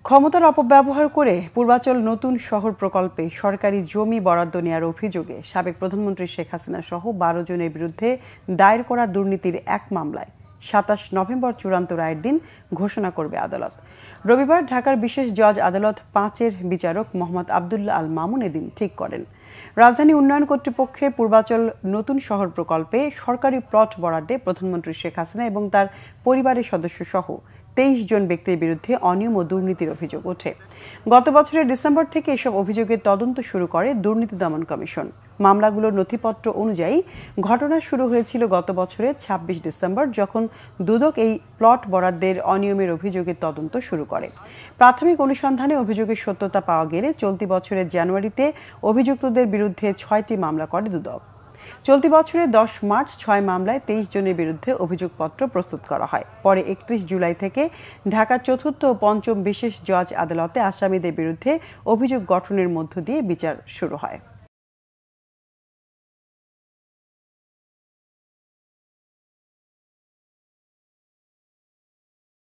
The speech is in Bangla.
ক্ষমতার অপব্যবহার করে পূর্বাচল নতুন শহর প্রকল্পে সরকারি জমি বরাদ্দ নেওয়ার অভিযোগে সাবেক প্রধানমন্ত্রী শেখ হাসিনা সহ ১২ জনের বিরুদ্ধে দায়ের করা দুর্নীতির এক মামলায় ২৭ নভেম্বর চূড়ান্ত রায়ের দিন ঘোষণা করবে আদালত। রবিবার ঢাকার বিশেষ জজ আদালত ৫-এর বিচারক মোহাম্মদ আবদুল্লাহ আল মামুন এদিন ঠিক করেন, রাজধানী উন্নয়ন কর্তৃপক্ষের পূর্বাচল নতুন শহর প্রকল্পে সরকারি প্লট বরাদ্দে প্রধানমন্ত্রী শেখ হাসিনা এবং তার পরিবারের সদস্য সহ ২৩ জন ব্যক্তির বিরুদ্ধে অনিয়ম ও দুর্নীতির অভিযোগ ওঠে। গত বছরের ডিসেম্বর থেকে এসব অভিযোগের তদন্ত শুরু করে দুর্নীতি দমন কমিশন। মামলাগুলোর নথিপত্র অনুযায়ী ঘটনা শুরু হয়েছিল গত বছরের ২৬ ডিসেম্বর, যখন দুদক এই প্লট বরাদ্দের অনিয়মের অভিযোগের তদন্ত শুরু করে। প্রাথমিক অনুসন্ধানে অভিযোগের সত্যতা পাওয়া গেলে চলতি বছরের জানুয়ারিতে অভিযুক্তদের বিরুদ্ধে ৬টি মামলা করে দুদক। চলতি বছরের ১০ মার্চ ৬ মামলায় ২৩ জনের বিরুদ্ধে অভিযোগপত্র প্রস্তুত করা হয়। পরে ৩১ জুলাই থেকে ঢাকার চতুর্থ ও পঞ্চম বিশেষ জজ আদালতে আসামিদের বিরুদ্ধে অভিযোগ গঠনের মধ্য দিয়ে বিচার শুরু হয়।